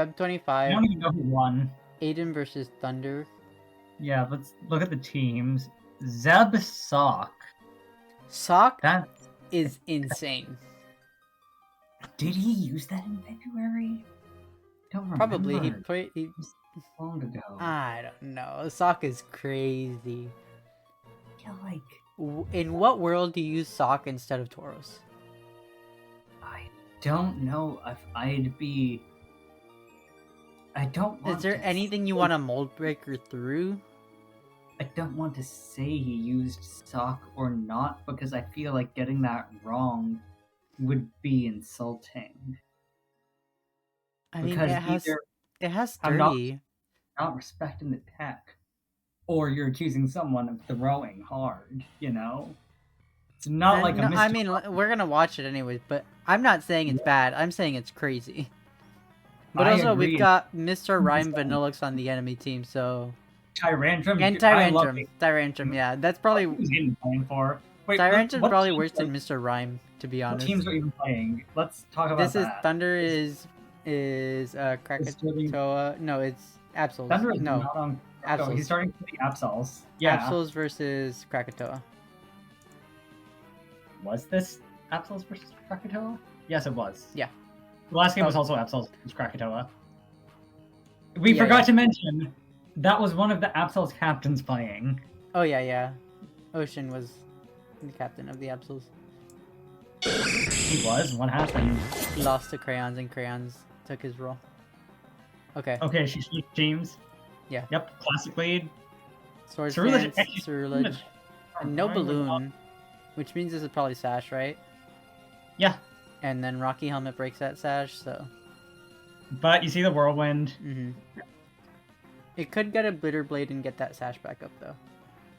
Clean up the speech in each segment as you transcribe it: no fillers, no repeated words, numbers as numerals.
Feb I 25, don't even know who won. Aiden versus Thunder. Yeah, let's look at the teams. Zeb Sock. Sock That is insane. did he use that in February? Don't remember. Probably he played. Long ago. I don't know. Sock is crazy. I feel like In what world do you use Sock instead of Tauros? I don't know if I'd be. I don't. Want Is there to anything you want to mold breaker through? I don't want to say he used Sock or not because I feel like getting that wrong would be insulting. I mean, Because it has I'm not 30. respecting the tech, or you're accusing someone of throwing hard. You know, it's not like a. No, I mean, we're gonna watch it anyways, but I'm not saying it's bad. I'm saying it's crazy. But I also, agree. we've got Mr. Rhyme Vanillix on the enemy team, so... Tyrantrum. And Tyrantrum. Tyrantrum, yeah. That's probably... Who's Aiden playing for? Wait, Tyrantrum what probably teams worse are- than Mr. Rhyme, to be What honest. teams are even playing? Let's talk about This is... that. Thunder is Krakatoa... No, it's Absols. Thunder is No, not on. Absols. No, he's starting for the Absols. Yeah. Absols versus Krakatoa. Was this Absols versus Krakatoa? Yes, it was. Yeah. The last game was Oh. also Absols versus Krakatoa. We Yeah, forgot yeah. to mention that was one of the Absols captains playing. Oh, yeah. Ocean was the captain of the Absols. He was? What happened? He lost to Crayons, and Crayons took his role. Okay. Okay, she switched teams. Yeah. Yep, classic lead. Swords Cerulege- Dance, Cerulege. And no balloon, which means this is probably Sash, right? Yeah, And then Rocky Helmet breaks that Sash, so... but you see the whirlwind. It could get a Blitter Blade and get that Sash back up, though.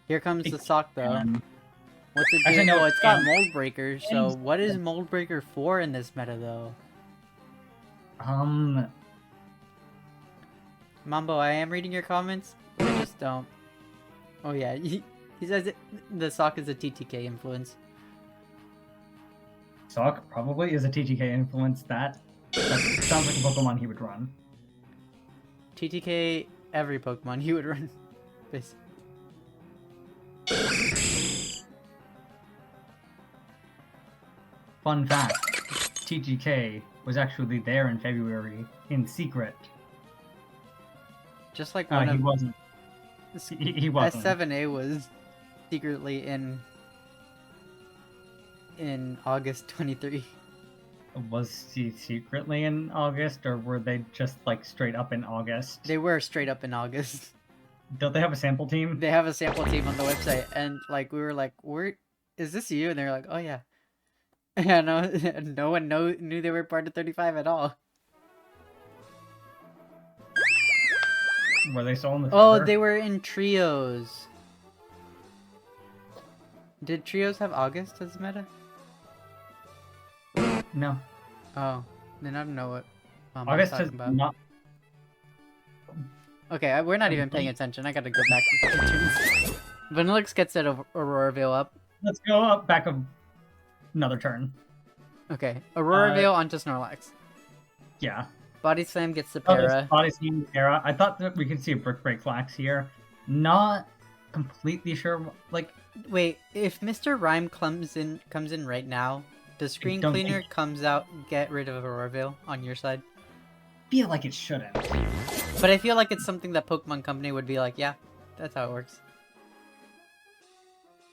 Here comes the Sock, though. And What's it Actually, doing? no, Oh, it's got and- Mold Breaker, so what is Mold Breaker for in this meta, though? Mambo, I am reading your comments. I just don't. Oh, yeah. He says the Sock is a TTK influence. Sock probably is a TTK influence. That sounds like a Pokemon he would run. TTK, every Pokemon you would run. Basically. Fun fact, TTK was actually there in February in secret. Just like one He of... wasn't. He wasn't. S7A was secretly in August 23. Was he secretly in August, or were they just like straight up in August? They were straight up in August. Don't they have a sample team? They have a sample team on the website, and like we were like, "Where is this you?" And they're like, "Oh yeah." Yeah, no one knew they were part of 35 at all. Were they still in the Oh, server? they were in trios. Did trios have August as meta? No. Oh, then I don't know what I'm August talking has about. not. Okay, we're not even paying attention. I gotta go back to the tunes. Vanillix gets that Aurora Veil up. Let's go up back another turn. Okay, Aurora Veil onto Snorlax. Yeah. Body Slam gets the Oh, Para. there's Body Slam Para. I thought that we could see a Brick Break Flax here. Not completely sure. Like, Wait, if Mr. Rhyme comes in right now, does Screen don't Cleaner think- comes out, get rid of Aurora Veil on your side? feel like it shouldn't. But I feel like it's something that Pokemon Company would be like, yeah, that's how it works.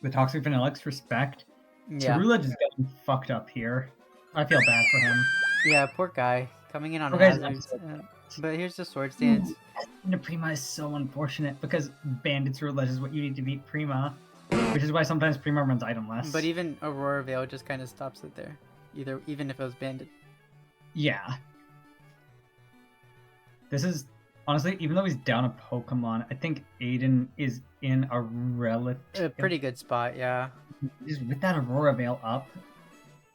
The Toxic Vanillix, respect. Yeah, Cerulege is getting fucked up here. I feel bad for him. yeah, poor guy coming in on Okay, hazards. But here's the Swords Dance. Into Prima is so unfortunate because Bandit Cerulege is what you need to beat Prima. Which is why sometimes Prima runs itemless. But even Aurora Veil just kind of stops it there. Even if it was Bandit. Yeah. This is, honestly, even though he's down a Pokemon, I think Aiden is in a relative... A pretty good spot, yeah. Just with that Aurora Veil up.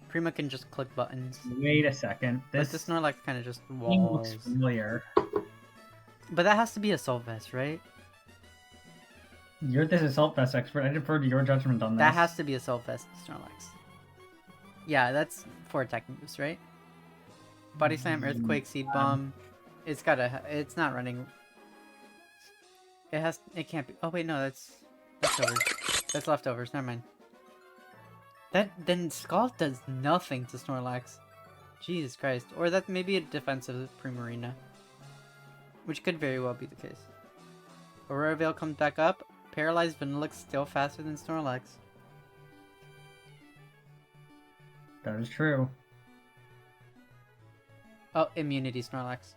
Prima can just click buttons. Wait a second. But This the Snorlax kind of just thing walls. looks familiar. But that has to be Assault Vest, right? You're this Assault Vest expert. I defer to your judgment on this. That has to be Assault Vest Snorlax. Yeah, that's 4 attack moves, right? Body Slam, Earthquake, Seed Bomb. It's gotta. It's not running. It has. It can't be. Oh wait, no, that's leftovers. That's leftovers. Never mind. That then Scald does nothing to Snorlax. Jesus Christ. Or that may be a defensive Primarina. Which could very well be the case. Aurora Veil comes back up. Paralyzed Vanillix still faster than Snorlax. That is true. Oh, immunity Snorlax.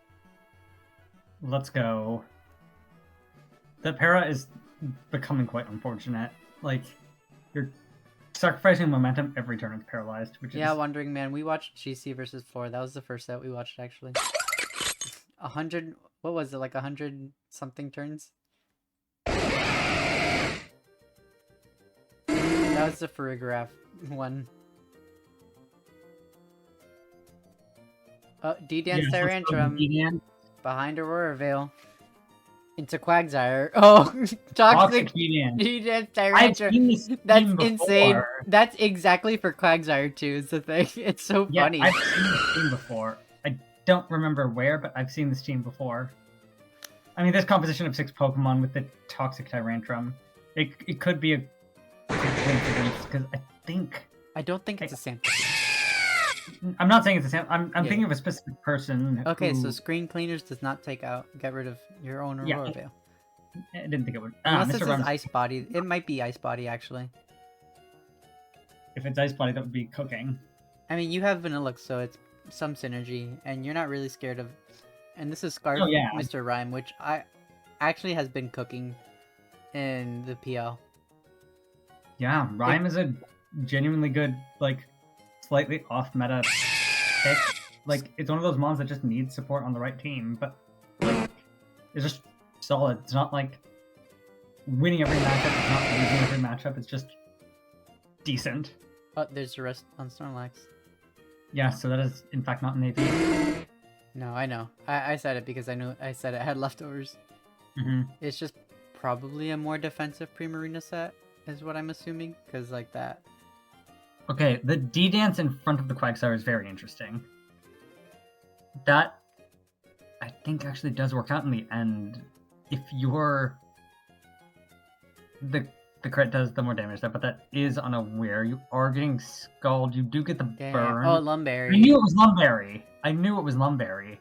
Let's go. The para is becoming quite unfortunate. Like, you're sacrificing momentum every turn it's paralyzed, which is... Yeah, Wandering Man. We watched GC versus Floor. That was the first set we watched, actually. 100... What was it? Like 100 something turns? That was the Farigiraf one. Oh, D-Dance Tyrantrum. Behind Aurora Veil. Into Quagsire. Oh, Toxic D-Dance Tyrantrum. That's insane. That's exactly for Quagsire too, is the thing. It's so funny. I've seen this team before. I don't remember where, but I've seen this team before. I mean, this composition of 6 Pokemon with the Toxic Tyrantrum. It could be a coincidence, because I don't think it's a sample. I'm not saying it's a sample. I'm thinking of a specific person. Okay, so Screen Cleaners does not get rid of your own Aurora Veil. I didn't think it would. Unless this is Ice Body. It might be Ice Body, actually. If it's Ice Body, that would be cooking. I mean, you have Vanillix, so it's some synergy, and you're not really scared of... And this is Scarf Mr. Rhyme, which actually has been cooking in the PL. Yeah, Rhyme is a genuinely good, like, slightly off-meta pick. Like, it's one of those mons that just needs support on the right team, but, like, it's just solid. It's not, like, winning every matchup, it's not losing every matchup, it's just decent. Oh, there's a rest on Snorlax. Yeah, so that is, in fact, not an AP. No, I know. I said it because I said it had leftovers. It's just probably a more defensive Primarina set, is what I'm assuming, because like that. Okay, the D-Dance in front of the Quagsire is very interesting. That, I think, actually does work out in the end. If you're... The crit does the more damage there, but that is unaware. You are getting Scald. You do get the burn. Oh, Lumberry. I knew it was Lumberry. I knew it was Lumberry.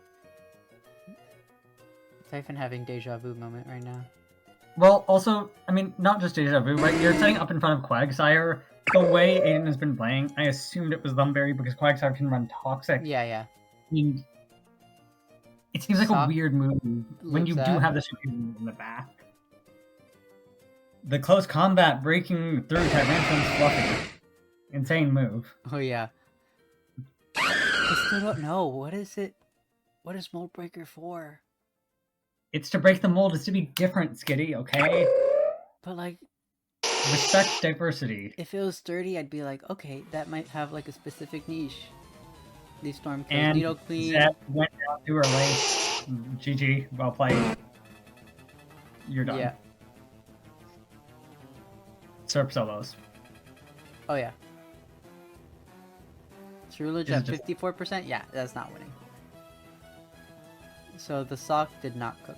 Typhon having deja vu moment right now. Well, also, I mean, not just deja vu, right? You're setting up in front of Quagsire. The way Aiden has been playing, I assumed it was Lumberry because Quagsire can run Toxic. Yeah. I mean, it seems like a weird move when you do have the super in the back. The close combat breaking through Tyrantrum's Fluffy. Insane move. Oh yeah. I still don't know. What is it? What is Mold Breaker for? It's to break the mold. It's to be different, Skitty, okay? But like... Respect diversity. If it was sturdy, I'd be like, okay, that might have like a specific niche. These Storm kills, And Needle Queen. Zed went down to her lane. GG, well played. You're done. Yeah. Serp solos. Oh yeah. Trulage at 54%? Yeah, that's not winning. So the sock did not cook.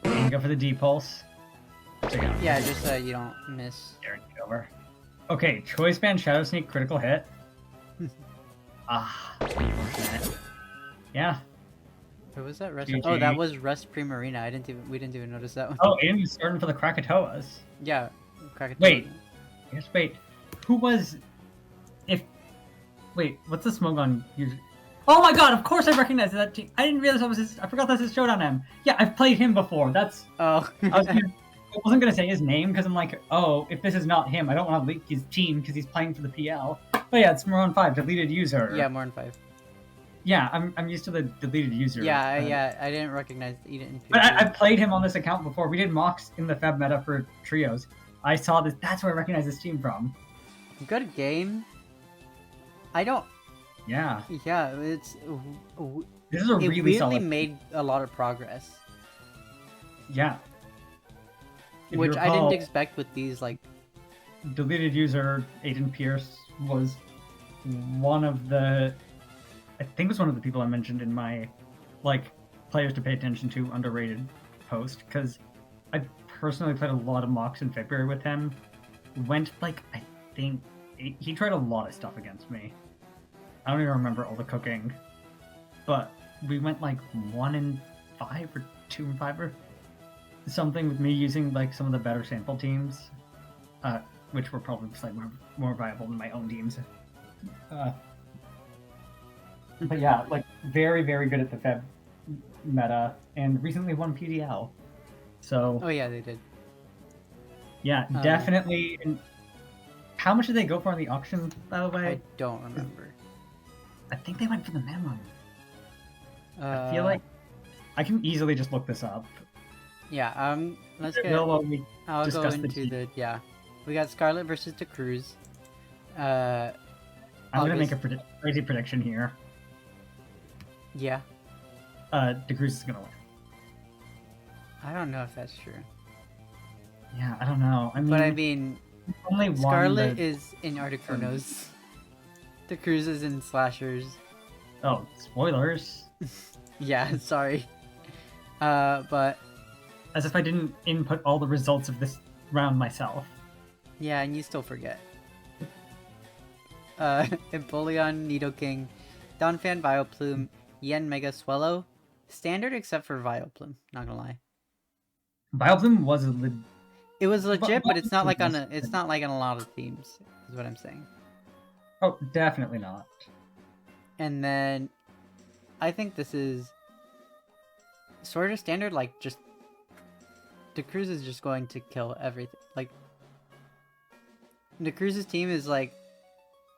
You go for the D-Pulse. Yeah, just so you don't miss. Guaranteed over. Okay, Choice Band Shadow Sneak critical hit. Yeah. Who was that? Rest? GG. Oh, that was Rust Primarina. We didn't even notice that one. Oh, and he's starting for the Krakatoas. Yeah, Krakatoa. Wait. Who was... Wait, what's the Smogon user? Oh my god, of course I recognize that team. I didn't realize that was his... I forgot that's his Showdown M. Yeah, I've played him before. That's... Oh. I wasn't gonna say his name because I'm like, oh, if this is not him, I don't want to leak his team because he's playing for the PL. But yeah, it's Moron 5, deleted user. Yeah, Moron 5. Yeah, I'm used to the deleted user. Yeah, I didn't recognize Eden. But I've played him on this account before. We did mocks in the Feb meta for trios. I saw this. That's where I recognize this team from. Good game. I don't... Yeah. Yeah, it's... This is a really solid... It weirdly made a lot of progress. Yeah. Which I didn't expect with these, like... Deleted user Aiden Pierce was one of the... I think was one of the people I mentioned in my like players to pay attention to underrated post, because I personally played a lot of mocks in February with him. Went like I think he tried a lot of stuff against me. I don't even remember all the cooking, but we went like 1-5 or 2-5 or something with me using like some of the better sample teams, which were probably slightly more viable than my own teams. But yeah, like very, very good at the Feb meta, and recently won PDL. So Oh yeah, they did. yeah, definitely. And how much did they go for on the auction, by the way? I don't remember. I think they went for the minimum. I feel Uh, like I can easily just look this up. Yeah. Let's It get. will while we I'll go discuss the into team. the yeah. We got Scarlet versus the Cruz. I'm gonna make a August. crazy prediction here. Yeah. The Cruz is gonna win. I don't know if that's true, Yeah, I don't know. I mean, but I mean, only won Scarlet the... is in Articunos. The Cruz is in Slashers. Oh, spoilers! Yeah, sorry. But As if I didn't input all the results of this round myself. yeah, and you still forget. Empoleon, Nidoking, Donphan, Vileplume, Yen, Mega Swallow. Standard except for Vileplume, not gonna lie. Vileplume was a It was legit, but it's not like on Vileplume a. It's not like on a lot of themes. Is what I'm saying. Oh, definitely not. And then, I think this is sort of standard. Like just the Cruz is just going to kill everything. Like the Cruz's team is like,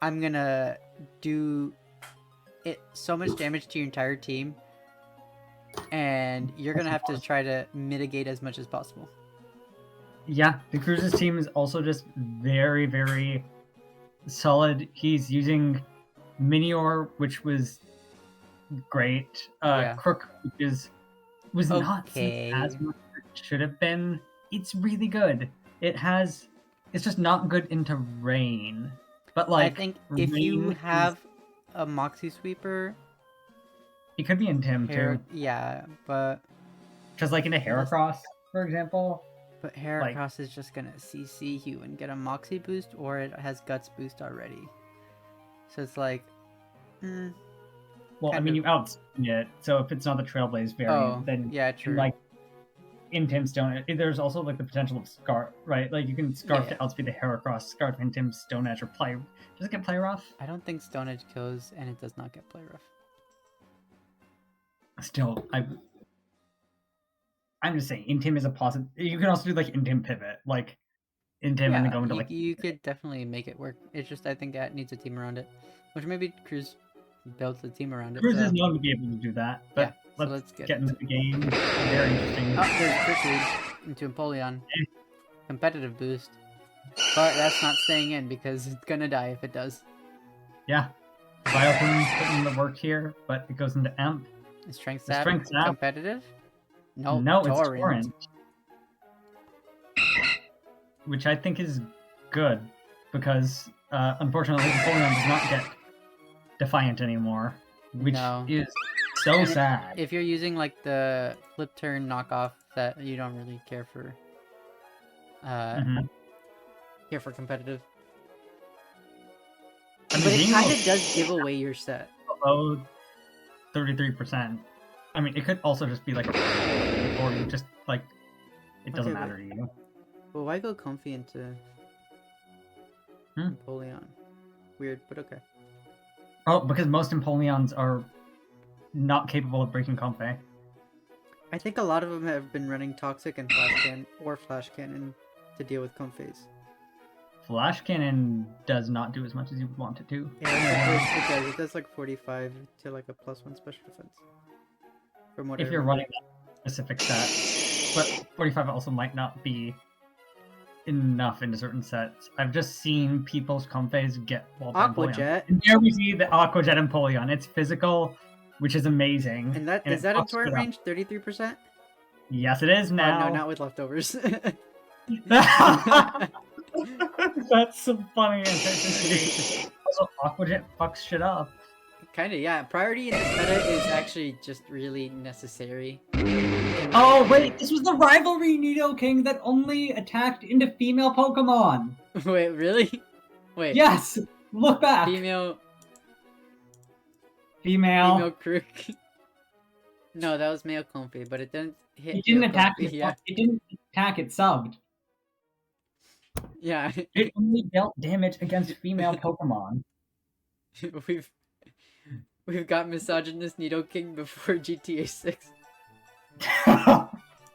I'm gonna do it so much damage to your entire team, and you're gonna have to try to mitigate as much as possible. Yeah, the Cruz's team is also just very, very solid. He's using Minior, which was great. Yeah. Crook, which was not Okay. as much as it should have been. It's really good. It's just not good into rain. But like, I think if you Rain have a Moxie Sweeper, it could be in Tim too. yeah, but Because like in a Heracross, for example. Heracross is just gonna CC you and get a Moxie boost, or it has Guts boost already. So it's like, Well, I mean, you outspeed it, so if it's not the Trailblaze variant, then yeah, true. like in Tim Stone, there's also like the potential of Scarf, right? Like you can Scarf Yeah. to outspeed the Heracross, Scarf in Tim Stone Edge, or play. Does it get play rough? I don't think Stone Edge kills, and it does not get play rough. Still, I'm just saying, in Tim is a positive. You can also do like in Tim pivot, like in Tim, and then go into like. You could definitely make it work. It's just I think it needs a team around it, which maybe Cruz builds a team around it. Cruz so. is known to be able to do that, but Yeah, so let's let's get into the game. Very interesting. Oh, there's Crickleed into Empoleon. Competitive boost. But that's not staying in because it's gonna die if it does. Yeah. Vileplume putting in the work here, but it goes into Amp. Is Strength The Sap Strength Sap. competitive? No, No, it's Torrent. Which I think is good, because unfortunately Empoleon does not get Defiant anymore, which No. is so And sad. If you're using like the flip turn knockoff that you don't really care for care for competitive. I mean, But it being kind of does give away your set. below 33%. I mean, it could also just be like, or you just like, it doesn't Okay, matter to you. Well, why go comfy into Empoleon? Weird, but okay. Oh, because most Empoleons are not capable of breaking Comfey. I think a lot of them have been running Toxic and Flash Cannon or Flash Cannon to deal with Comfeys. Flash Cannon does not do as much as you would want it to. Yeah, it does. It does like 45 to like a +1 special defense. From what If I you're remember. running that specific set. But 45 also might not be enough into certain sets. I've just seen people's Comfeys get walled by Aqua Empoleon. Jet. And there we see the Aqua Jet Empoleon. It's physical, which is amazing. And that and is it that a pops it torrent up. range? 33%? Yes, it is now. Oh, no, not with leftovers. That's some funny anticipation. Also, Aqua Jet fucks shit up. Kinda, yeah. Priority in this meta is actually just really necessary. Oh wait, this was the rivalry Nidoking that only attacked into female Pokemon. Wait, really? Wait. Yes, look back. Female Female. crook. No, that was male Comfy, but it didn't hit. It didn't male attack. Comfy, yeah. It didn't attack. It subbed. Yeah. It only dealt damage against female Pokemon. We've got misogynist Nidoking before GTA 6. I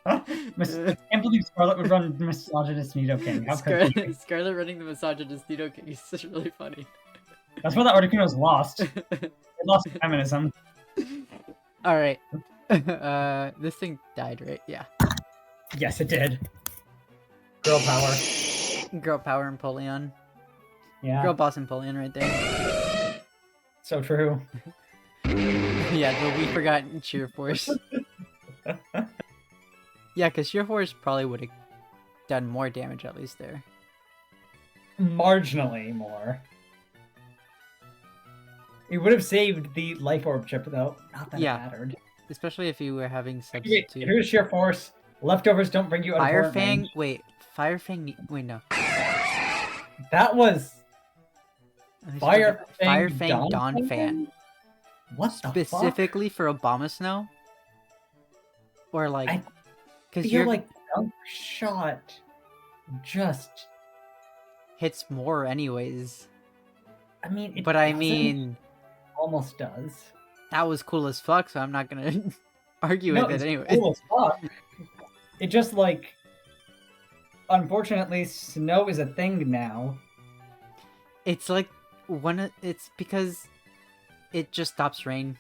can't believe Scarlet would run misogynist Nidoking. How could you? Scarlet running the misogynist Nidoking is just really funny. That's why the Articuno's lost. It lost feminism. Alright. This thing died, right? Yeah. Yes, it did. Girl power. Girl power Empoleon. Yeah. Girl boss Empoleon right there. So true. Yeah, the we forgotten Sheer Force. Yeah, because Sheer Force probably would have done more damage at least there. Marginally more. It would have saved the Life Orb chip, though. Not that Yeah. it mattered. Especially if you were having Wait, substitute. here's Sheer Force. Leftovers don't bring you out of Fire torrent Fang. range. Wait, Fire Fang. Wait, no. That was Fire Fire Fang Fang Dawn Fan. What the fuck? Specifically for Obama Snow? Or like. I Because You're your like Dunk Shot just. hits more, anyways. I mean, it But I doesn't. mean, Almost does. that was cool as fuck, so I'm not gonna argue No, with it it's anyway. cool as fuck. It just like. Unfortunately, snow is a thing now. It's like it's because it just stops rain.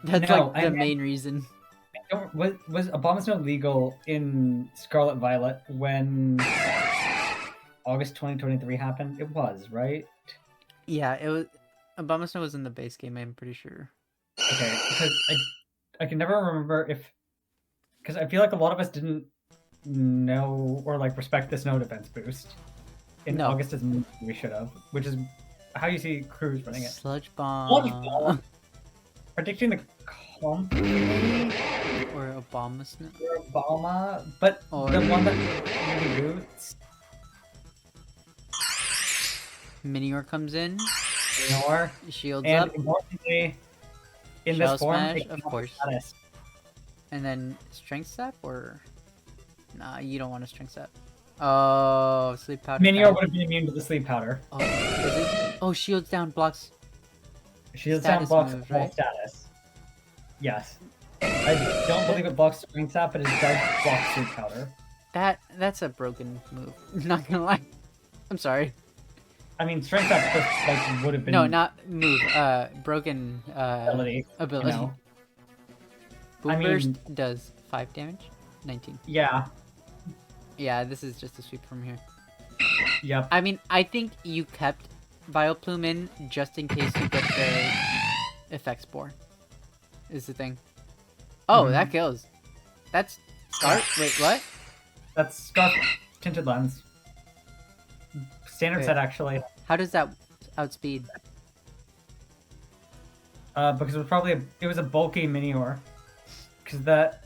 That's No, like I the meant- main reason. Was Abomasnow legal in Scarlet Violet when August 2023 happened? It was, right? Yeah, it was. Obama Snow was in the base game, I'm pretty sure. Okay, because I can never remember if... Because I feel like a lot of us didn't know or like respect the snow defense boost in No. August as much as we should have, which is how you see Cruz running it. Sludge Bomb. Bomb. Predicting the comp Or Obama Snow. for Obama, but Or- the one that really boots, Minior comes in, Ignore, shields and up, importantly, in Shell this form, Smash, it of can course. status. and then Strength Sap, or... Nah, you don't want a Strength Sap. Oh, Sleep Powder. Minior Powder. would have been immune to the sleep powder. Oh, is it? Oh, shields down, blocks. Shield Status sound blocks move, full right? status. Yes. I don't believe it blocks Spring Sap, but it does block sleep powder. That's a broken move. Not gonna lie. I'm sorry. I mean, Strength Sap just like would have been No, not move. Broken ability. ability. You know? Boom I mean- Burst does 5 damage. 19. Yeah. Yeah, this is just a sweep from here. Yep. I mean, I think you kept Vileplume in just in case you get the effect spore. Is the thing. Oh, Mhm. that kills. That's start. Wait, what? That's Scarf Tinted Lens. Standard Okay. set actually. How does that outspeed? Because it was a bulky Minior. Because that.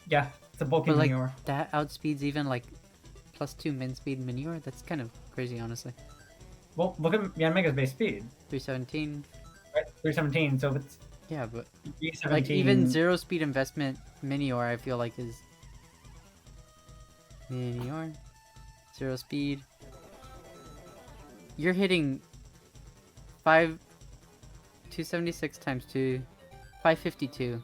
Yeah, it's a bulky But like Minior. that outspeeds even like +2 min speed Minior. That's kind of crazy, honestly. Well, look at Yanmega's base speed. 317. Right? 317, so if it's Yeah, but 317. like even 0 speed investment Minior, I feel like is Minior 0 speed. You're hitting 276 times 2, 552.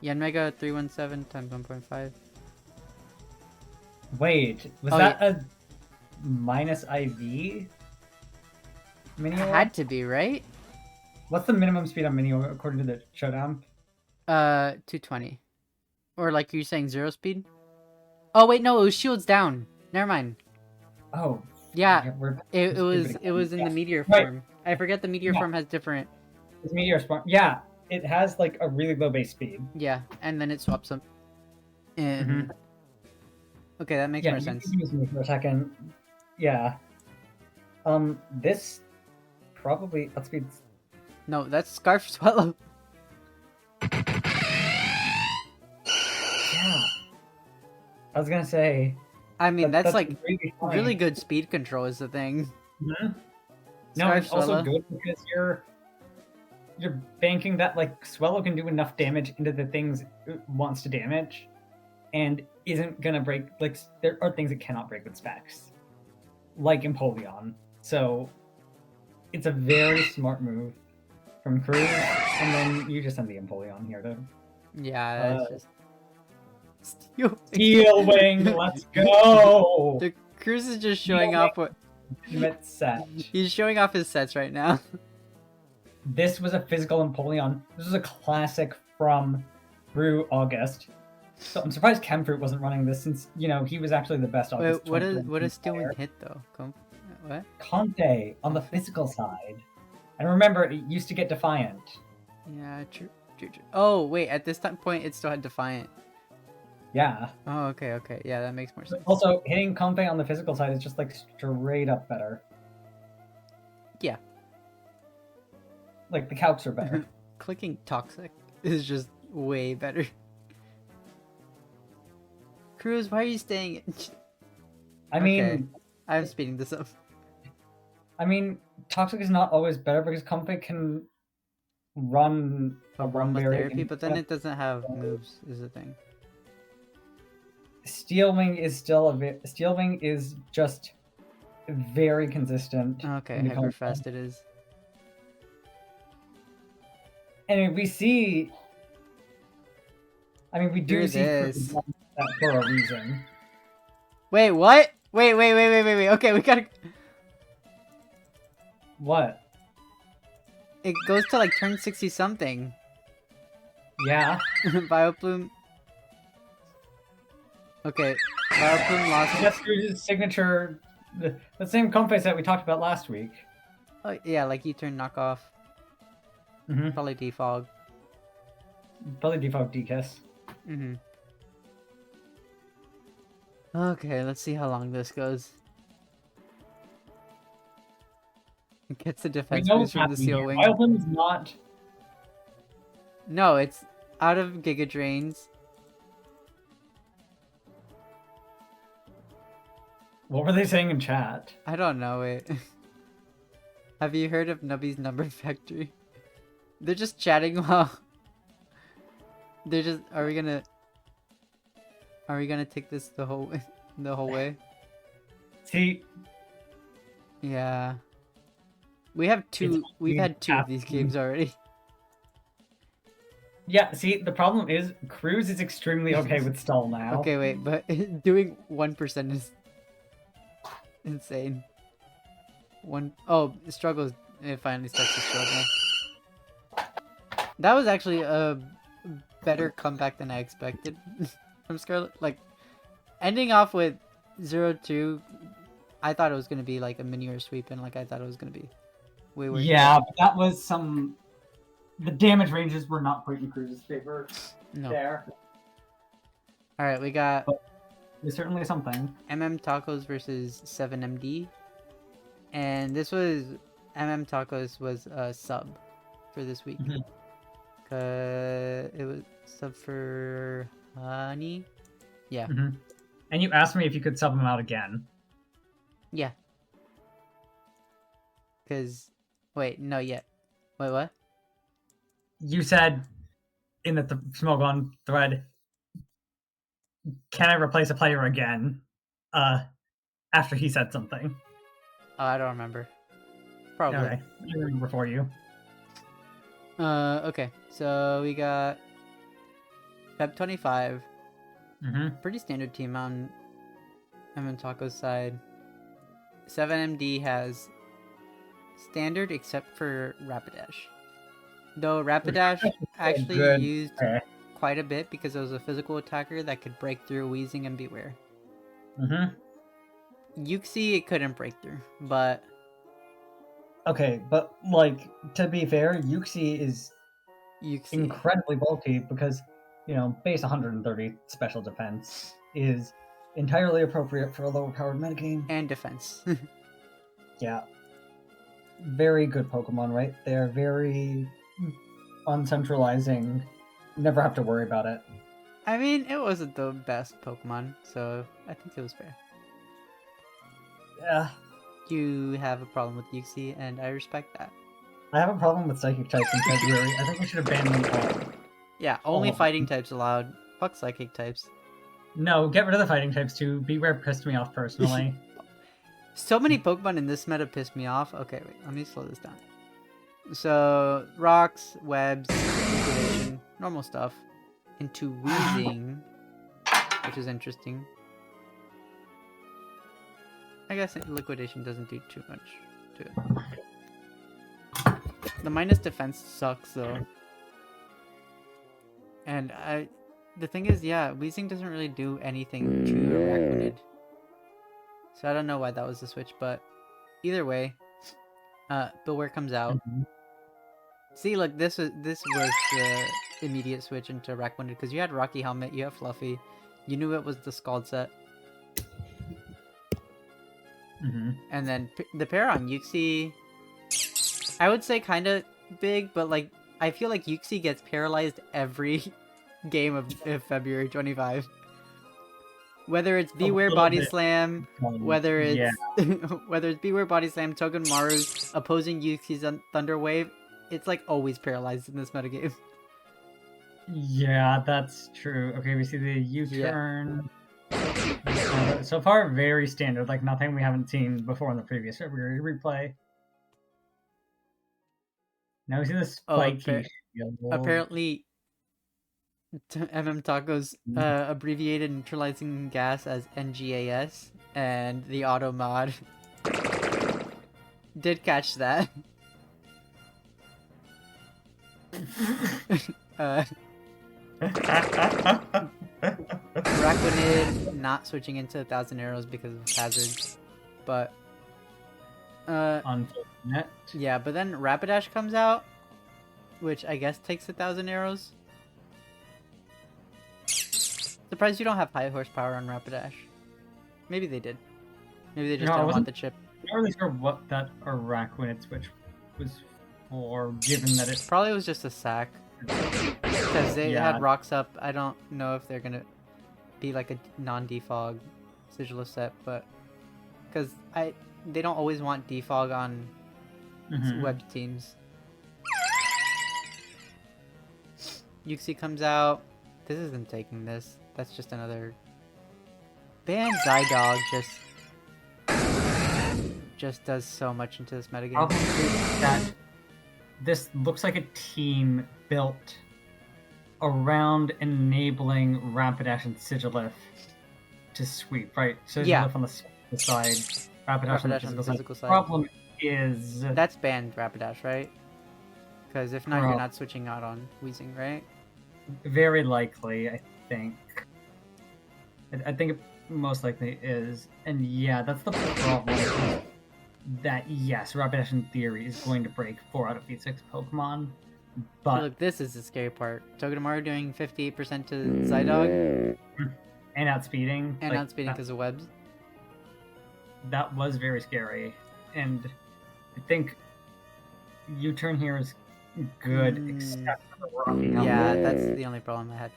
Yanmega 317 times 1.5. Wait, was Oh, that a minus IV? Minior? Had to be, right? What's the minimum speed on Minior according to the showdown? 220. Or like you're saying 0 speed? Oh wait, no, it was shields down. Never mind. Oh, Yeah, we're it stupid was in again. the meteor Right. form. I forget the meteor Yeah. form has different. It's Meteor Spawn. Yeah, it has like a really low base speed. Yeah, and then it swaps them. And okay, that makes Yeah, more you sense. can use me for a second. Yeah. This probably outspeed. No, that's Scarf Swallow. Yeah. I was gonna say. I mean, that's like really fine. really good speed control is the thing. Mhm. No, Scarf it's also Swallow. good because you're banking that like Swallow can do enough damage into the things it wants to damage, and isn't gonna break. Like there are things it cannot break with specs, like Empoleon. So it's a very smart move from Cruz, and then you just send the Empoleon here to Yeah, that's just Steel. Steel Wing. Let's go. The Cruz is just showing off what Ultimate set. he's showing off his sets right now. This was a physical Empoleon. This was a classic from Brew August. So I'm surprised Chemfruit wasn't running this, since he was actually the best August. Wait, what does Steel Wing hit though? What? Conte on the physical side. And remember, it used to get Defiant. Yeah, true. Oh wait, at this point it still had Defiant. Yeah. Oh, okay. Yeah, that makes more sense. Also, hitting Conte on the physical side is just like straight up better. Yeah. Like the calcs are better. Clicking Toxic is just way better. Cruz, why are you staying? I mean, Okay. I'm speeding this up. Toxic is not always better because Conte can run a run With berry. therapy, but then it doesn't have moves. Is the thing. Steel Wing is still Steel Wing is just very consistent. Okay, when it hyper comes fast it is. And we see. We do Here see it is. that for a reason. Wait, what? Wait. Okay, we gotta. What? It goes to like turn 60 something. Yeah. Bioplume. Okay, Bioplume lost. That's Cruz's signature. The same Comfey set we talked about last week. Oh yeah, like U-turn knockoff. Mm-hmm. Probably defog. Probably default DKIS. Mm-hmm. Okay, let's see how long this goes. It gets the We defense know boost what's from the happening Seal here. Wing. Wildland is not. No, it's out of Giga Drains. What were they saying in chat? I don't know it. Have you heard of Nubby's Number Factory? They're just chatting while they're just. Are we gonna take this the whole way? See, Yeah. We have two. We've had two of these games already. yeah. See, the problem is Cruz is extremely okay with stall now. Okay, wait, but doing 1% is insane. Struggles. It finally starts to struggle. That was actually a better comeback than I expected from Scarlet. Like, ending off with 0-2, I thought it was gonna be like a mini or sweep, and like I thought it was gonna be way worse. Yeah, but that was some. The damage ranges were not quite in Cruz's favor No. there. All right, we got There's certainly something. Tacos versus 7MD, and this was Tacos was a sub for this week. Mhm. It was sub for Honey. Yeah. Mm-hmm. And you asked me if you could sub him out again. Yeah. Cause wait, no yet. Wait, what? You said in the Smogon thread, can I replace a player again? After he said something. Oh, I don't remember. Probably. Okay, I remember for you. Okay. So we got Feb25. Mm-hmm. Pretty standard team on Taco's side. 7MD has standard except for Rapidash. Though Rapidash actually good. used Okay. quite a bit because it was a physical attacker that could break through Weezing and Beware. Mm-hmm. Yuxi it couldn't break through, but Okay, but like to be fair, Yuxi is Yuxi incredibly bulky because base 130 special defense is entirely appropriate for a lower powered metagame. and defense. Yeah. very good Pokemon, right? They're very uncentralizing. Never have to worry about it. I mean, it wasn't the best Pokemon, so I think it was fair. Yeah. You have a problem with Uxie, and I respect that. I have a problem with Psychic types in February. I think we should abandon them all. Yeah, only Oh. fighting types allowed. Fuck psychic types. No, get rid of the fighting types too. Beware pissed me off personally. So many Pokemon in this meta pissed me off. Okay, wait, let me slow this down. So, rocks, webs, liquidation, normal stuff. Into Weezing, which is interesting. I guess liquidation doesn't do too much to it. The minus defense sucks though. And the thing is, yeah, Weezing doesn't really do anything to Araquanid. So I don't know why that was the switch, but either way, Beware comes out. See, look, this was the immediate switch into Araquanid because you had Rocky Helmet, you have Fluffy, you knew it was the Scald set, and then the pair on Uxie, I would say kind of big, but like I feel like Uxie gets paralyzed every game of February 25. Whether it's Beware Body bit. Slam, whether it's Yeah. whether it's Beware Body Slam, Togedemaru opposing Uxie's Thunder Wave, it's like always paralyzed in this metagame. Yeah, that's true. Okay, we see the U-turn. So far, very standard, like nothing we haven't seen before in the previous February replay. Now we see the spiky shield. Apparently, MM Taco's abbreviated neutralizing gas as NGAS, and the auto mod did catch that. Araquanid not switching into 1,000 arrows because of hazards, but unfortunate. Yeah, but then Rapidash comes out, which I guess takes 1,000 arrows. Surprised you don't have high horsepower on Rapidash. Maybe they did. Maybe they just didn't want the chip. I'm not really sure what that Araquanid switch was for, given that it probably was just a sack. Because they had rocks up. I don't know if they're gonna be like a non-defog Sigilus set, but because they don't always want defog on webbed teams. Uxie comes out. This isn't taking this. That's just another. Ban Zydog just does so much into this metagame. Problem is that this looks like a team built around enabling Rapidash and Sigilif to sweep, right? Sigilif on the side, Rapidash on the physical side. Problem is that's banned Rapidash, right? Because if not, you're not switching out on Weezing, right? Very likely, I think. I think it most likely is, and yeah, that's the problem. That yes, Rapidash in theory is going to break 4 out of these 6 Pokemon, but look, this is the scary part. Togedemaru doing 58% to Zydog, and outspeeding, because of webs. That was very scary, and I think U-turn here is good, except for the Rocky Helmet. Yeah, that's the only problem I had.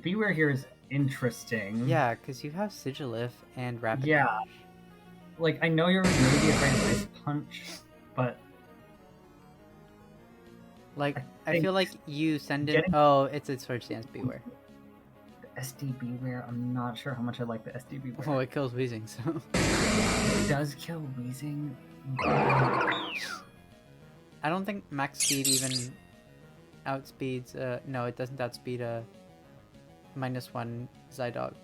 Beware here is interesting. Yeah, because you have Sigilif and Rapidash. Yeah. Like, I know you're maybe afraid of Ice Punch, but... Like, I feel like you send it... Oh, it's a Sword Stance Beware. The SD Beware, I'm not sure how much I like the SD Beware. Oh, it kills Weezing, so... It does kill Weezing. I don't think max speed even outspeeds... no, it doesn't outspeed a -1 Zydog.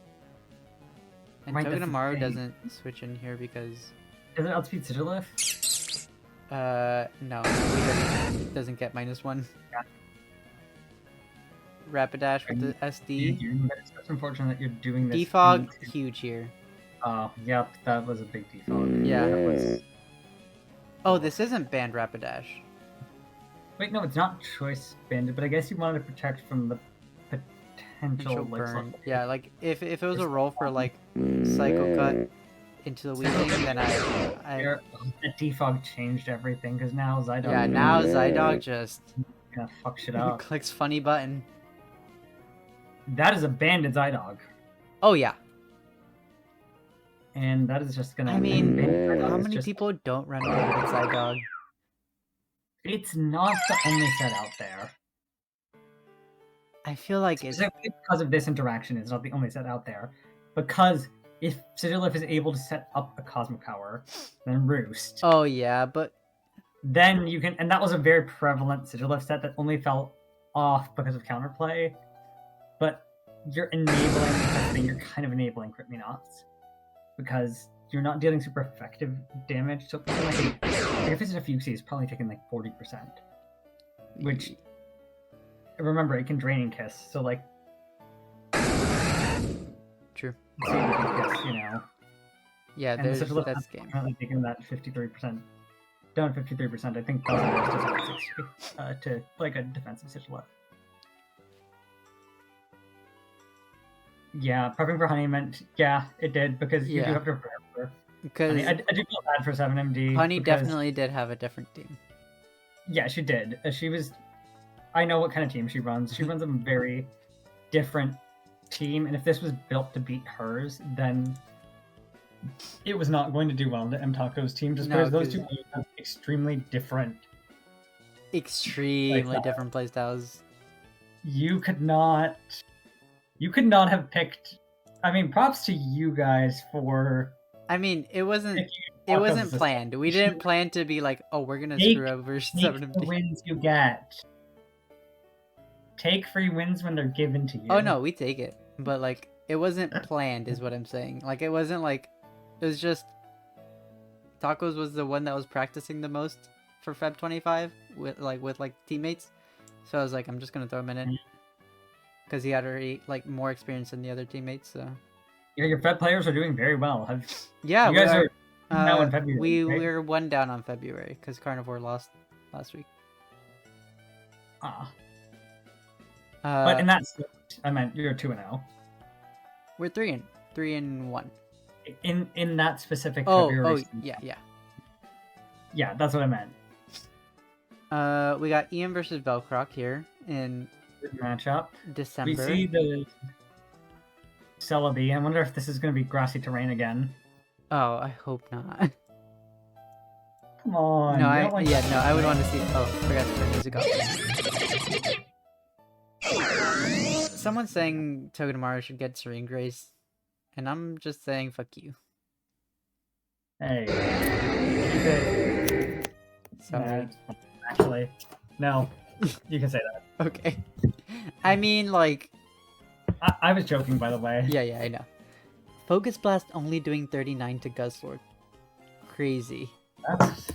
And right, Togedemaru doesn't switch in here because... Does it outspeed Sigilif? No. It doesn't get -1. Yeah. Rapidash with the SD. It's just unfortunate that you're doing this. Defog, huge here. Oh, yep, that was a big defog. Yeah. That was... Oh, this isn't banned Rapidash. Wait, no, it's not choice banned, but I guess you wanted to protect from the potential burn. Yeah, like if it was a roll for like Psycho Cut, into the Weezing, then I The defog changed everything because now Zydog. yeah, now Zydog just gonna fuck shit up. clicks funny button. That is a banded Zydog, Oh yeah. and that is just gonna. I mean, banded Zydog how is many just- people don't run banded Zydog? It's not the only set out there. I feel like it's Specifically because of this interaction, it's not the only set out there. Because if Sigilyph is able to set up a Cosmic Power, then Roost, oh yeah, but then you can. And that was a very prevalent Sigilyph set that only fell off because of counterplay. But you're enabling, you're kind of enabling Crit Me Nots. Because you're not dealing super effective damage. So like if it's a Fuxie, it's probably taking like 40%. Which, remember, it can Drain and Kiss, so like, true. so you can kiss, you know. Yeah, And there's Sigilyph that's has game. currently taken that 53%, down 53%. I think Buzzer just about 60 to like a defensive Sigilyph. Yeah, prepping for Honey meant, yeah, it did, because you do Yeah. have to prepare for Because Honey. I do feel bad for 7MD. Honey because, definitely did have a different team. Yeah, she did. She was. I know what kind of team she runs. She runs a very different team, and if this was built to beat hers, then it was not going to do well into M Taco's team, just No, because those 'cause- two teams have extremely different. Extremely Like that. different playstyles. You could not have picked. I mean, props to you guys for. I mean, it wasn't picking it Taco's wasn't system. planned. We didn't plan to be like, oh, we're gonna Take- screw over Take the 7MD. wins you get. Take free wins when they're given to you. Oh no, we take it. But like it wasn't planned is what I'm saying. Like it wasn't like it was just Tacos was the one that was practicing the most for Feb 25 with like teammates. So I was like, I'm just gonna throw him in it. Because he had already like more experience than the other teammates, so Yeah, your Fed players are doing very well. yeah, You guys we are now in February, right? we're one down on February because Carnivore lost last week. But in that sense, I meant you're 2-0. We're 3-1. In that specific Oh, February season. yeah. Yeah, that's what I meant. We got Ian versus Velcroc here in Good matchup. December. We see the Celebi. I wonder if this is going to be grassy terrain again. Oh, I hope not. Come on. No, you don't like- I would want to see. Oh, forgot to turn music off. Someone's saying Togedemaru should get Serene Grace, and I'm just saying fuck you. Hey. Keep it. Sorry. Nah, actually, no. You can say that. Okay. I mean, like, I was joking, by the way. yeah, I know. Focus Blast only doing 39 to Guzzlord. Crazy. That's,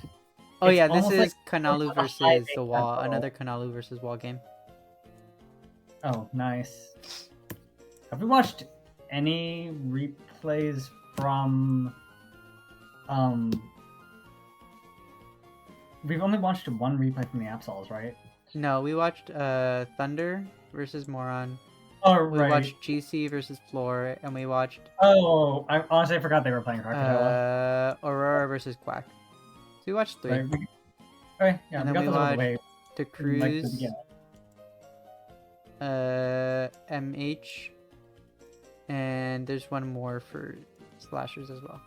Oh It's yeah, this almost is like Kanalu a high versus base the wall. tempo. Another Kanalu versus wall game. oh, nice. Have we watched any replays from we've only watched one replay from the Absols, right? No, we watched Thunder versus Moron. Oh, We right. watched GC versus Floor, and we watched Oh, I honestly forgot they were playing Krakatoa. Aurora versus Quack. So we watched 3. Right, okay, yeah, and we then got we those out of the watched way. To like, the Cruise, beginning. MH, and there's one more for Slashers as well.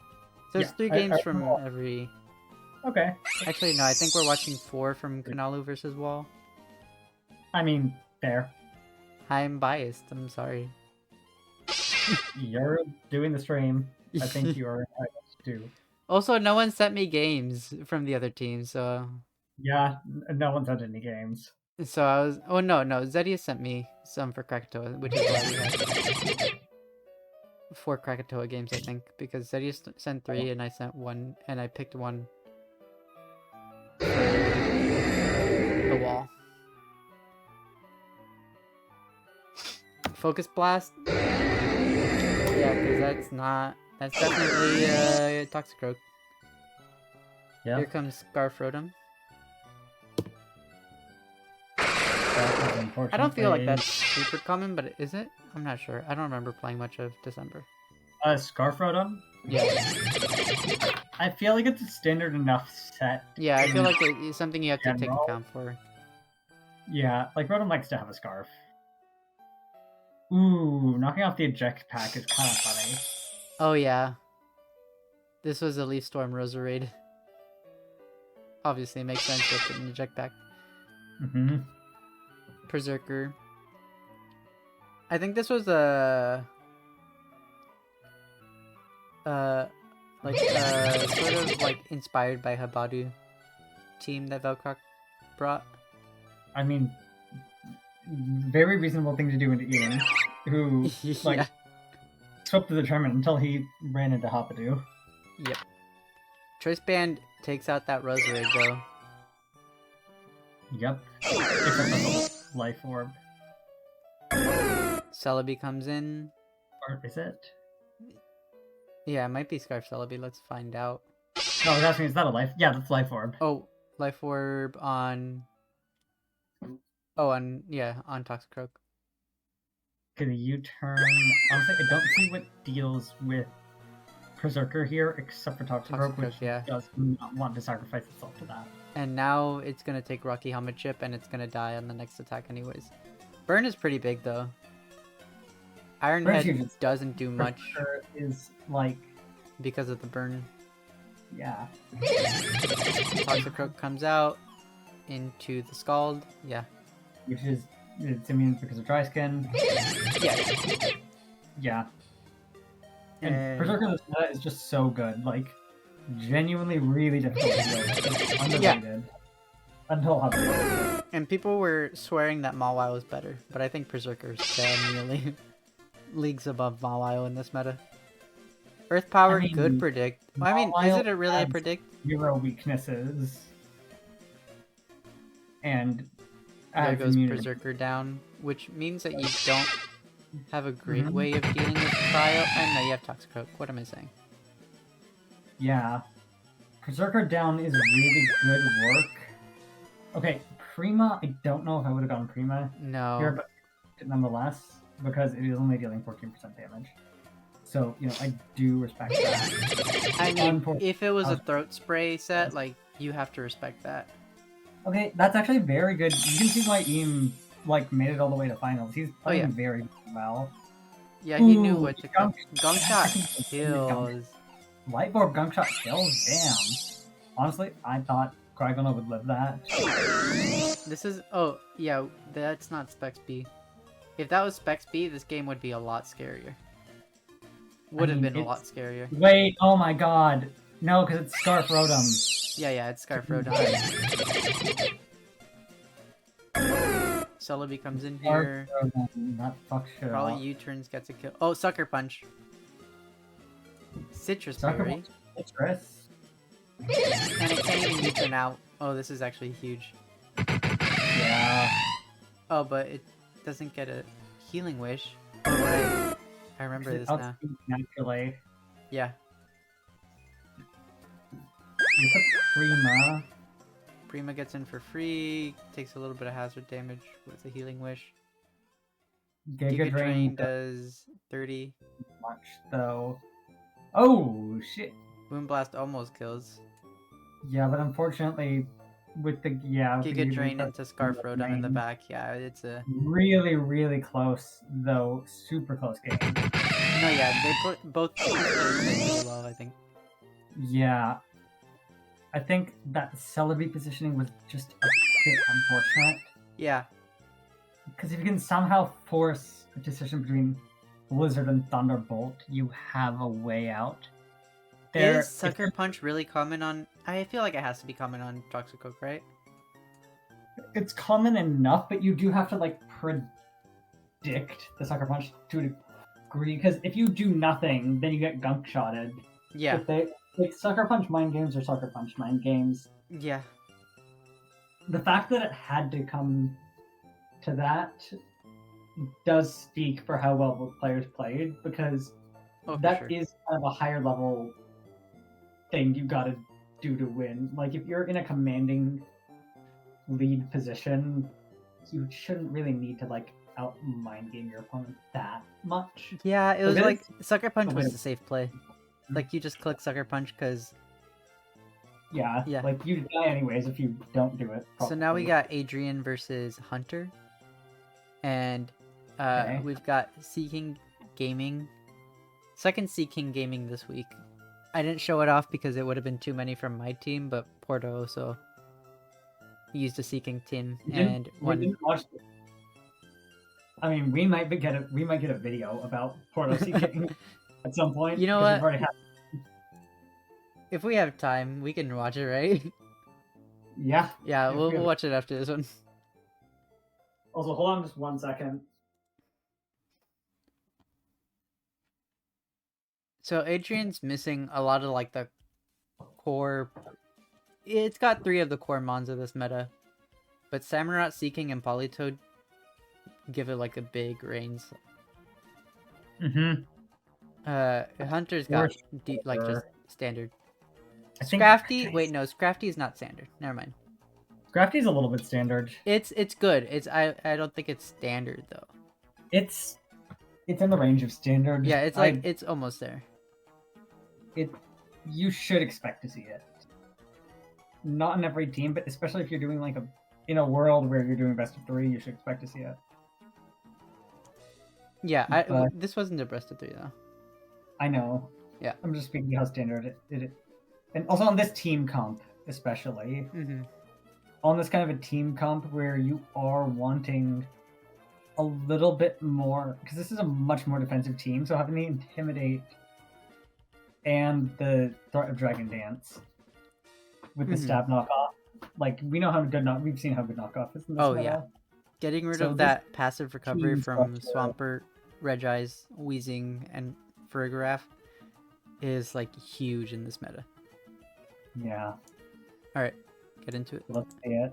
So it's Yeah, 3 I games from remember. every... Okay. Actually, no, I think we're watching 4 from Kanalu versus Wall. I mean, fair. I'm biased, I'm sorry. You're doing the stream. I think you are entitled to. Also, no one sent me games from the other team, so... Yeah, no one's had any games. So I was... Oh, no, Zedia sent me some for Krakatoa, which is why we had 4 Krakatoa games, I think. Because Zedia sent 3, and I sent 1, and I picked 1 for the wall. Focus Blast? Yeah, because that's not... That's definitely Toxicroak. Yeah. Here comes Scarfrodum. I don't feel like that's super common, but is it? I'm not sure. I don't remember playing much of December. Scarfrodum? Yeah. I feel like it's a standard enough set. Yeah, I feel in like it's something you have to take general. account for. Yeah, like Rotom likes to have a scarf. Ooh, knocking off the eject pack is kind of funny. Oh yeah. This was a Leaf Storm Roserade. Obviously, it makes sense with an eject pack. Mm-hmm. Berserker. I think this was a sort of like inspired by Habadu team that Velcroc brought. I mean, very reasonable thing to do into Ian, who like Yeah. swept the tournament until he ran into Hoppadu. Yep. Choice Band takes out that Roserade though. Yep. Except for the life orb. Celebi comes in. Or is it? Yeah, it might be Scarf Celebi. Let's find out. No, I was asking, is that a life? Yeah, that's life orb. Oh, Life Orb on... Oh, on Toxicroak. Okay, the U-turn. Honestly, I don't see what deals with Berserker here, except for Toxicroak, which yeah. does not want to sacrifice itself to that. And now it's gonna take Rocky Helmet Chip, and it's gonna die on the next attack anyways. Burn is pretty big, though. Iron Burn's Head huge. doesn't do much Berserker is like, because of the burn. yeah. Toxicroak comes out into the Scald. Yeah. Which is, it's immune because of dry skin. Yeah. Yeah. And Berserker in this meta is just so good. Like, genuinely really difficult to deal with. It's underrated. Until Hoppadu. And people were swearing that Mawile was better, but I think Berserker is genuinely leagues above Mawile in this meta. Earth Power, I mean, good predict. Well, I mean, is it really a adds predict? 0 weaknesses. And There adds goes immunity. Berserker down, which means that you don't have a great Mhm. way of dealing with Cryo. And no, you have Toxicroak. What am I saying? Yeah. Berserker down is really good work. Okay, Prima, I don't know if I would have gone Prima No. here, but nonetheless, because it is only dealing 14% damage. So, you know, I do respect that. I mean, Unfortunately, if it was a throat spray set, like, you have to respect that. Okay, that's actually very good. You can see why Eam, like, made it all the way to finals. He's playing yeah. very well. Yeah, he knew Ooh, what to go. Gunk Shot Gunk- kills. Light Orb Gunk Shot kills? Damn. Honestly, I thought Crygona would live that. This is... Oh, yeah, that's not Specs B. If that was Specs B, this game would be a lot scarier. Would have mean, been a lot it's- scarier. Wait, oh my god. No, because it's Scarf Rotom. Yeah, it's Scarf Rotom. Celebi comes in here. Scarf Rotom, that fucks shit Probably up. U-turns, gets a kill. Oh, Sucker Punch. Citrus Sucker Berry. Punch. Citrus. And it can't even U-turn out. Oh, this is actually huge. Yeah. Oh, but it doesn't get a Healing Wish. Oh, right. I remember this now. Outspeed Naturally. Yeah. You put Prima. Prima gets in for free, takes a little bit of hazard damage with a Healing Wish. Giga Drain does 30. much though. Oh shit. Moonblast almost kills. Yeah, but unfortunately, with the with the Giga Giga Drain Drain, into Scarf Giga Rotom in the Drain. back. Yeah, it's a... Really, really close though. Super close game. No, yeah, they both played really well, I think. Yeah. I think that Celebi positioning was just a bit unfortunate. Yeah, Because if you can somehow force a decision between Blizzard and Thunderbolt, you have a way out. is Sucker Punch really common on... I feel like it has to be common on Toxicroak, right? It's common enough, but you do have to like predict the Sucker Punch to a degree. Because if you do nothing, then you get gunk shotted. Yeah, If they like Sucker Punch mind games or Sucker Punch mind games. yeah. The fact that it had to come to that does speak for how well the players played, because Oh, for that is sure. kind of a higher level thing you gotta do to win. Like, if you're in a commanding lead position, you shouldn't really need to, like, out mind game your opponent that much. Yeah, it was But like... it's- Sucker Punch Oh, was wait. the safe play. Like you just click Sucker Punch because. Yeah, Yeah. like you die anyways if you don't do it. So now we properly. got Adrian versus Hunter, and Okay. we've got Seeking Gaming. Second Seeking Gaming this week. I didn't show it off because it would have been too many from my team, but Porto also used a Seeking team and We one. didn't watch. I mean, we might get a video about Porto Seeking at some point. You know 'cause what? we've already had- If we have time, we can watch it, right? Yeah. Yeah, If we'll we have- watch it after this one. Also, hold on just 1 second. So Adrian's missing a lot of like the core. It's got 3 of the core mons of this meta, but Samurott, Seeking, and Politoed give it like a big reigns. Mm-hmm. Hunter's For got like just sure. standard. I think Scrafty, wait no, Scrafty is not standard. Never mind. Scrafty's a little bit standard. It's good. I don't think it's standard though. It's in the range of standard. Yeah, it's like it's almost there. You should expect to see it. Not in every team, but especially if you're doing like in a world where you're doing best of 3, you should expect to see it. Yeah, But- this wasn't a best of 3 though. I know. Yeah. I'm just speaking how standard it and also on this team comp, especially Mm-hmm. on this kind of a team comp where you are wanting a little bit more, because this is a much more defensive team, so having the Intimidate and the Threat of Dragon Dance with the Mhm. stab knockoff, like we know how good we've seen how good knockoff is in this Oh, meta. yeah. Getting rid So of this that passive recovery team from structure- Swampert, Regis, Weezing, and Farigiraf is like huge in this meta. Yeah, Alright, get into it. let's see it.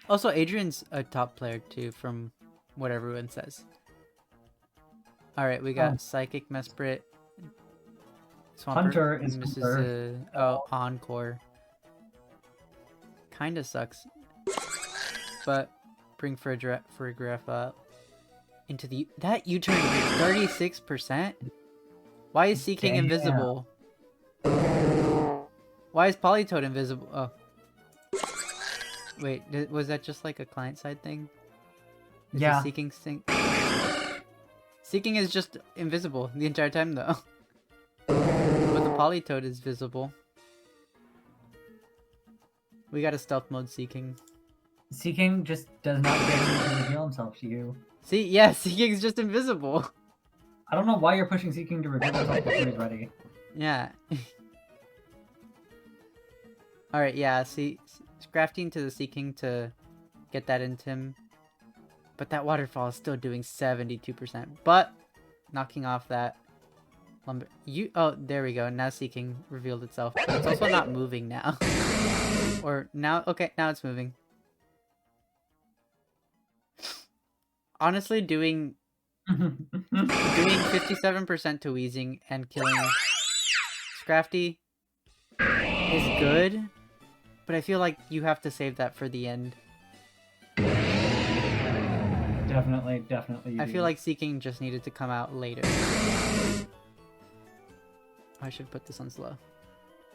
Also, Adrian's a top player too, from what everyone says. Alright, we got Oh. Psychic, Mesprit, Swampert, Hunter is Mrs. Hunter. Encore. Kinda sucks. But bring Farigiraf up into the that U-turn 36%? Why is Seeking Damn. invisible? Why is Politoed invisible? Oh. Wait, was that just like a client side thing? Is the Yeah. Seeking Seeking is just invisible the entire time though. But the Politoed is visible. We got a stealth mode Seeking. Seeking just does not get him to reveal himself to you. See, yeah, Seeking's just invisible. I don't know why you're pushing Seeking to reveal himself before he's ready. Yeah. Alright, yeah, see, Scrafting to the Seeking to get that into him. But that waterfall is still doing 72%. But, knocking off that lumber... Oh, there we go. Now Seeking revealed itself. But it's also not moving now. Or, now... Okay, now it's moving. Honestly, doing 57% to Weezing and killing Scrafty is good, but I feel like you have to save that for the end. Definitely. You I do. feel like Seeking just needed to come out later. I should put this on slow.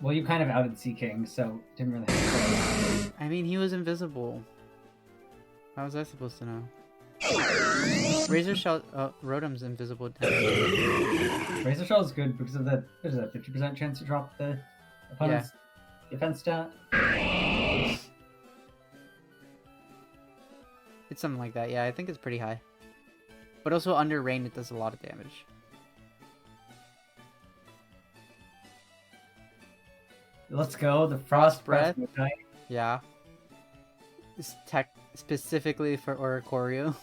Well, you kind of outed Seeking, so didn't really have to. I mean, he was invisible. How was I supposed to know? Razor Shell... Rotom's invisible. Razor Shell is good because of there's a 50% chance to drop the opponent's defense stat. It's something like that, yeah, I think it's pretty high. But also under rain, it does a lot of damage. Let's go, the Frost Breath. Breath. Yeah. It's specifically for Oricorio.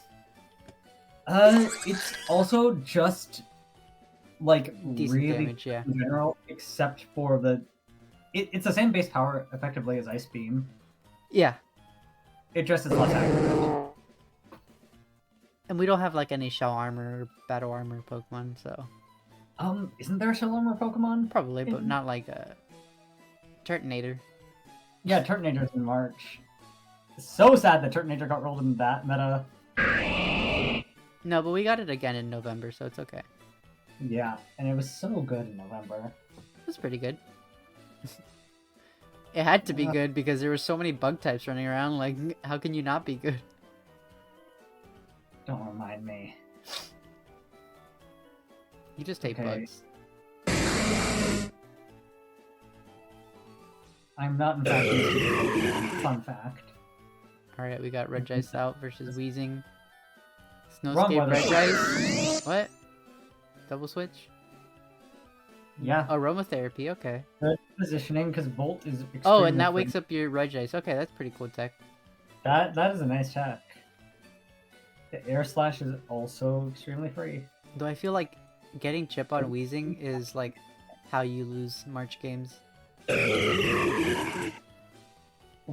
It's also just like Decent really damage, yeah. in general, except for it's the same base power effectively as Ice Beam. Yeah. It just is less accurate. And we don't have like any shell armor or battle armor Pokemon, so Isn't there a Shell Armor Pokemon? probably, but not like a Turtonator. Yeah, Turtonator's in March. So sad that Turtonator got rolled in that meta. No, but we got it again in November, so it's okay. Yeah, and it was so good in November. It was pretty good. It had to be Yeah. good because there were so many bug types running around. Like, how can you not be good? Don't remind me. You just hate Okay. bugs. I'm not in fact used to Pokemon. Fun fact. Alright, we got Regice out versus Weezing. Wrong Snowscape weather. Regice. What? Double switch? Yeah, Aromatherapy, okay. good positioning because Volt is. Oh, and that wakes up your Regice. Okay, that's pretty cool tech. That is a nice tech. The Air Slash is also extremely free. Though I feel like getting chip on Weezing is like how you lose March games. What's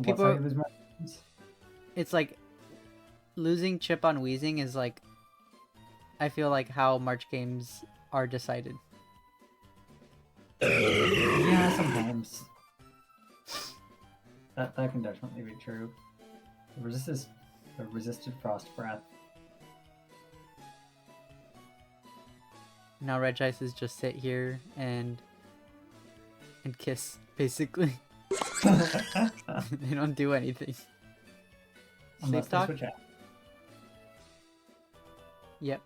People- how you lose my points? It's like losing chip on Weezing is like I feel like how March games are decided. Yeah, sometimes. That can definitely be true. The resisted Frost Breath. Now Regice is just sit here and kiss, basically. They don't do anything. Unless Safe they talk? switch out. Yep.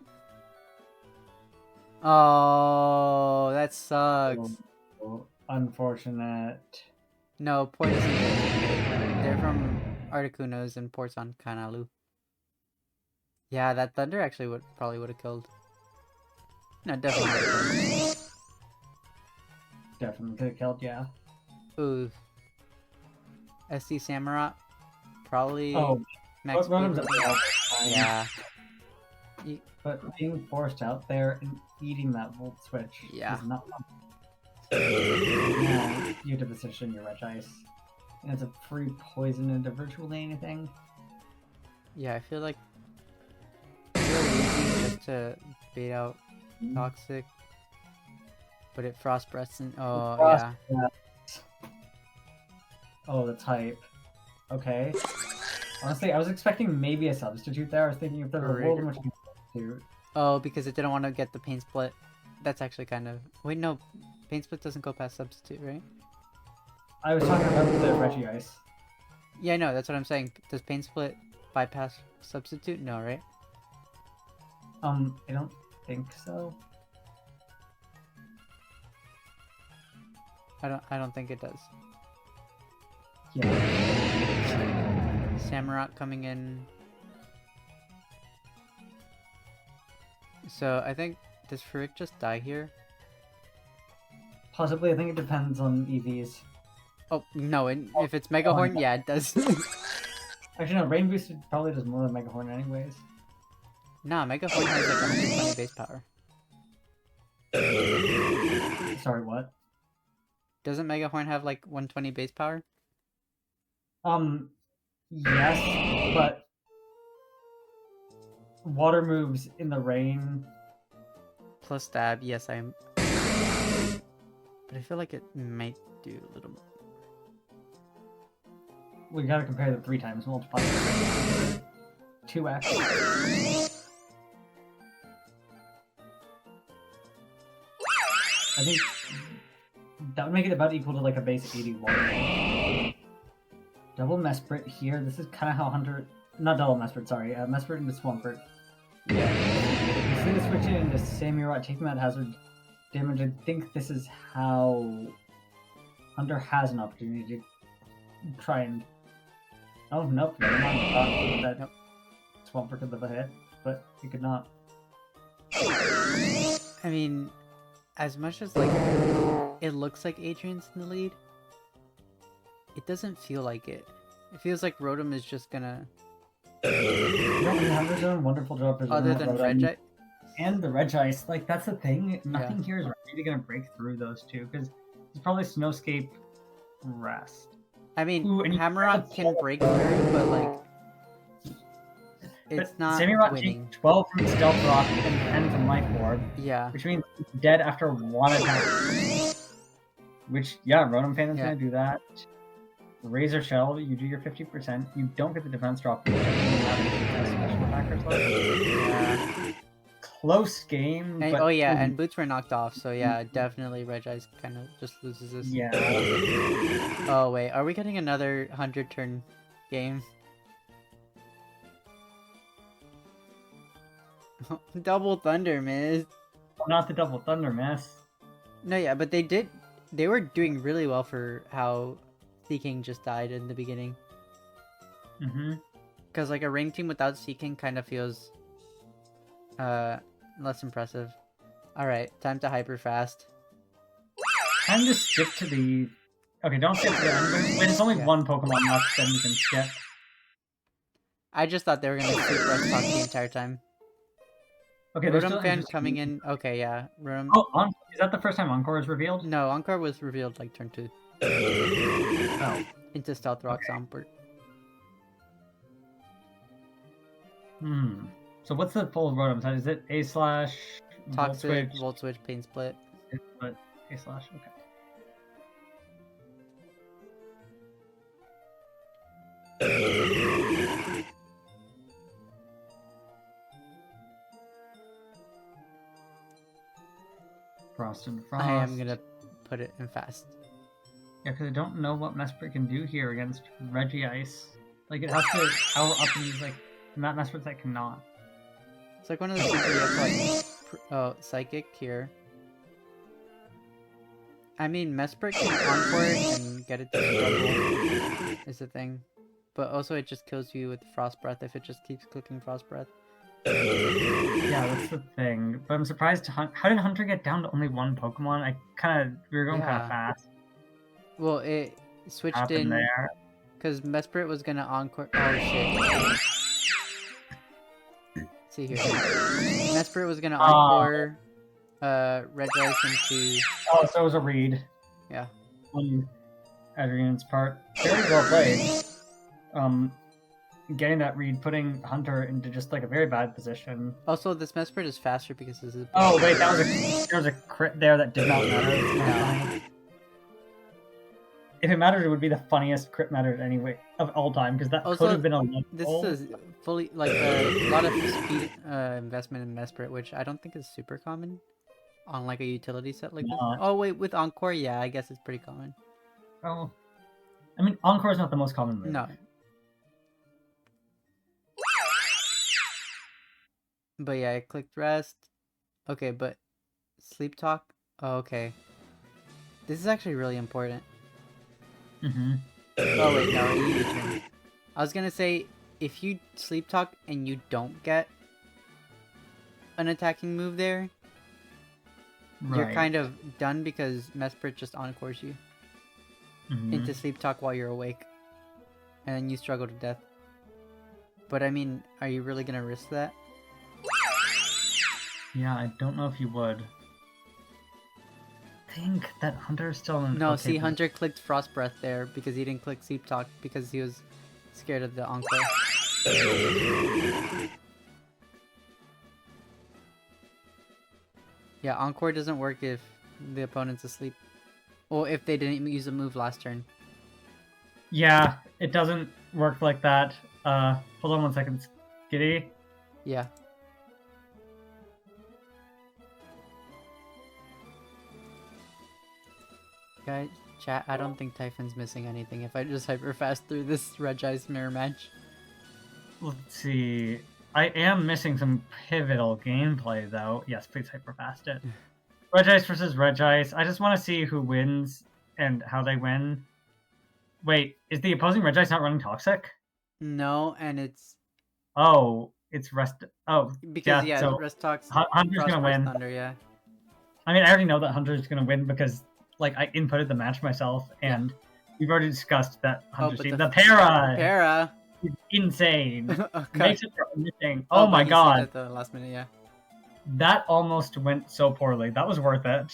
Oh, that sucks. Oh, unfortunate. No, Port isn't there. They're from Articunos and Port's on Kanalu. Yeah, that Thunder actually probably would have killed. No, definitely would have killed. Definitely could have killed, yeah. Ooh. SD Samurott. Probably Oh, Max Rotom's Boost. up there. Yeah. But being forced out there and eating that Volt Switch Yeah. is not fun. Now, you have to position your Regice. And it's a free poison into virtually anything. Yeah, I feel like real easy just to bait out Toxic. But it Frost Breaths and oh Frost yeah. Oh, the type. Okay. Honestly, I was expecting maybe a substitute there. I was thinking if there were a world in which you could substitute. Oh, because it didn't want to get the Pain Split. That's actually kind of wait, no. Pain Split doesn't go past substitute, right? I was talking about the Regice. Yeah, I know, that's what I'm saying. Does Pain Split bypass substitute? No, right? I don't think so. I don't think it does. Yeah. Samurott coming in. So I think does Farik just die here? Possibly, I think it depends on EVs. Oh no! If it's Mega Horn, yeah, it does. Actually, no, Rain Boost probably does more than Mega Horn anyways. Nah, Mega Horn has like 120 base power. Sorry, what? Doesn't Mega Horn have like 120 base power? Yes, but water moves in the rain. Plus stab, yes, I'm. But I feel like it might do a little. We gotta compare the 3 times multiplier. 2x. I think that would make it about equal to like a base 81. Double Mesprit here. This is kind of how Hunter. Not double Mesprit, sorry. Mesprit into Swampert. Yeah. You see the switch into Samurott taking that hazard damage. I think this is how Hunter has an opportunity to try and. Oh, nope. Never mind. I thought that Nope. Swampert could live a hit, but he could not. I mean, as much as like it looks like Adrian's in the lead, it doesn't feel like it. It feels like Rotom is just gonna. No, I mean, Hunter's done a wonderful job Other preserving than that Rotom. Regite. And the Regice, like that's the thing. Nothing here is really gonna break through those two because it's probably Snowscape Rest. I mean, Ooh, and you Hammerot have can break through, but like, it's But not Samurott winning. takes 12 from Stealth Rock and 10 from Life Orb, Yeah. which means he's dead after 1 attack. Which, yeah, Rotom Fan is Yeah. gonna do that. Razor Shell, you do your 50%. You don't get the defense drop, which I think matters because special attackers left. Yeah. close game. And, But oh yeah, ooh, and boots were knocked off, so yeah, definitely Regice kind of just loses this. yeah. Oh wait, are we getting another 100-turn game? Double Thunder, miss. Not the Double Thunder mess. No, yeah, but they were doing really well for how Seaking just died in the beginning. Mm-hmm. Because like a ring team without Seaking kind of feels less impressive. Alright, time to hyper fast. Time to skip to the. Okay, don't skip to the end. When it's only Yeah. one Pokemon left, then you can skip. I just thought they were gonna sleep Rust Talk the entire time. Okay, there's Rotom still fan coming in. Okay, yeah. Rotom. Oh, is that the first time Encore is revealed? No, Encore was revealed like turn 2. Oh. Into Stealth Rock Swampert. So what's the full Rotom type? Is it A slash? Toxic, Volt Switch, Pain Split. But A slash, okay. Frost and Frost. I am gonna put it in fast. Yeah, because I don't know what Mesprit can do here against Regice. Like, it has to power up and use, like, not Mesprit that cannot. It's like one of those things where you have to like, Psychic here. I mean, Mesprit can Encore it and get it to struggle, is the thing. But also it just kills you with Frost Breath if it just keeps clicking Frost Breath. Yeah, that's the thing. But I'm surprised, how did Hunter get down to only one Pokemon? We were going kind Yeah. of fast. Well, it switched Happened in there. because Mesprit was gonna Encore. Oh shit. See here. Mesprit was gonna Encore Regice into. Oh, so it was a read. Yeah. On Adrian's part. Very well played. Getting that read, putting Hunter into just like a very bad position. Also, this Mesprit is faster because this is. Oh wait, there was a crit there that did not matter. It's kinda funny. If it mattered, it would be the funniest crit mattered anyway of all time because that Also, could have been a love This goal. is fully like a lot of speed investment in Mesprit, which I don't think is super common on like a utility set like this. Not. Oh wait, with Encore, yeah, I guess it's pretty common. Oh, I mean, Encore is not the most common move. No. But yeah, I clicked rest. Okay, but sleep talk. Oh, okay. This is actually really important. Mm-hmm. Oh wait, no, you turn. I was gonna say if you sleep talk and you don't get an attacking move there, you're kind of done because Mesprit just encores you into sleep talk while you're awake, and then you struggle to death. But I mean, are you really gonna risk that? Yeah, I don't know if you would. I think that Hunter is still in. No, okay see, Hunter clicked Frost Breath there because he didn't click Sleep Talk because he was scared of the Encore. Yeah, Encore doesn't work if the opponent's asleep. Or if they didn't use a move last turn. Yeah, it doesn't work like that. Hold on one second, Skitty. Yeah. Guys, chat, I don't think Typhon's missing anything if I just hyper fast through this Regice mirror match. Let's see. I am missing some pivotal gameplay, though. Yes, please hyperfast it. Regice versus Regice. I just want to see who wins and how they win. Wait, is the opposing Regice not running Toxic? No, and it's... Oh, it's Rest... Oh, because, yeah, so Rest Talks... Hunter's gonna win. Thunder, yeah. I mean, I already know that Hunter's gonna win because, like, I inputted the match myself, and we've already discussed that Hunter's team. The Para! Para! Is insane. Okay. Makes it for anything. Oh my but he god. saved at the last minute, yeah. That almost went so poorly. That was worth it.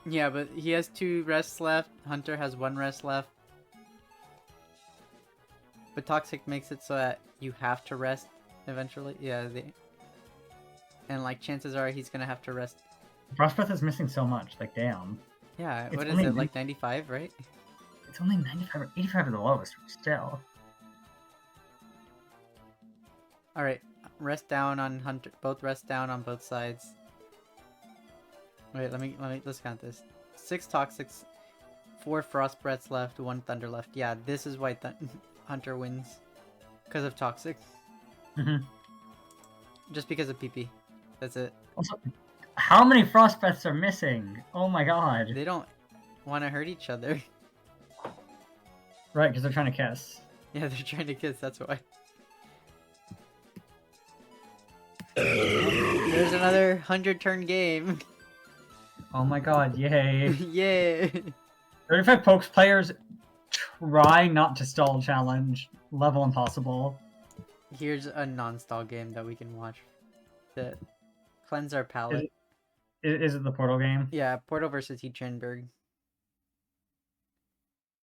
Yeah, but he has 2 rests left. Hunter has 1 rest left. But Toxic makes it so that you have to rest eventually. Yeah, and like chances are he's gonna have to rest. Frost Breath is missing so much. Like, damn. Yeah, It's what is only it, like 95, right? It's only 95 or 85 at the lowest. Still. Alright, rest down on Hunter. Both rest down on both sides. Wait, let's count this. 6 Toxics, 4 Frost Breaths left, 1 Thunder left. Yeah, this is why Hunter wins. Because of Toxic. Mhm. Just because of PP. That's it. Also, how many Frost Breaths are missing? Oh my god. They don't want to hurt each other. Right, because they're trying to kiss. Yeah, they're trying to kiss, that's why. There's another 100-turn game. Oh my god, yay. Yay! 35 Pokes players try not to stall challenge. Level impossible. Here's a non-stall game that we can watch. To cleanse our palate. Is it the Portal game? Yeah, Portal versus Heatranberg.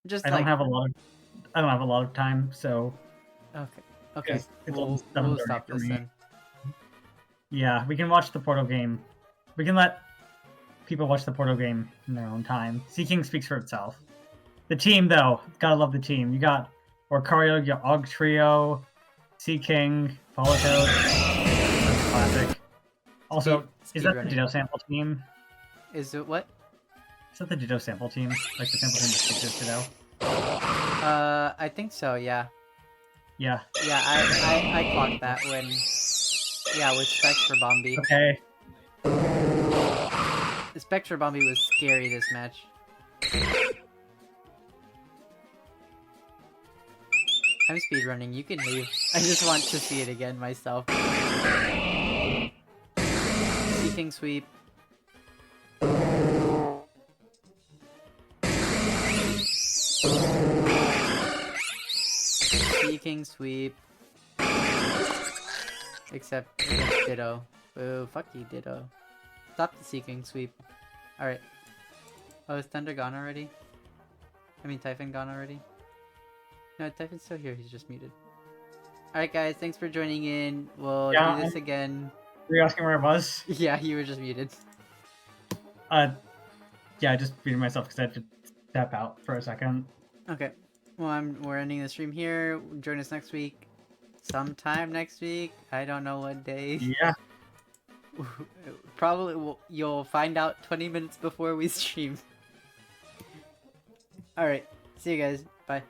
Just I don't have a lot of time, so Okay. Okay. It's We'll almost 7:30 stop for this me. then. yeah, we can watch the Portal game. We can let people watch the Portal game in their own time. Seeking speaks for itself. The team, though, gotta love the team. You got Orcario, your Og Trio, Seeking, Politoed. That's classic. Also, is that the speedrunning. Ditto sample team? Is it what? Is that the Ditto sample team? Like the sample team that exists Ditto? I think so. Yeah. Yeah. Yeah. I clocked that when. Yeah, with Specs for Bombi. Okay. The Specs for Bombi was scary this match. I'm speedrunning. You can leave. I just want to see it again myself. Seeking Sweep. Seeking Sweep. Except against Ditto. Boo, fuck you, Ditto. Stop the Seeking Sweep. Alright. Oh, is Thunder gone already? I mean, Typhon gone already? No, Typhon's still here, he's just muted. Alright guys, thanks for joining in. We'll Yeah, do this again. Were you asking where I was? Yeah, you were just muted. Yeah, I just muted myself because I had to step out for a second. Okay. Well, we're ending the stream here. Join us next week. Sometime next week. I don't know what day. Yeah. Probably you'll find out 20 minutes before we stream. Alright. See you guys. Bye.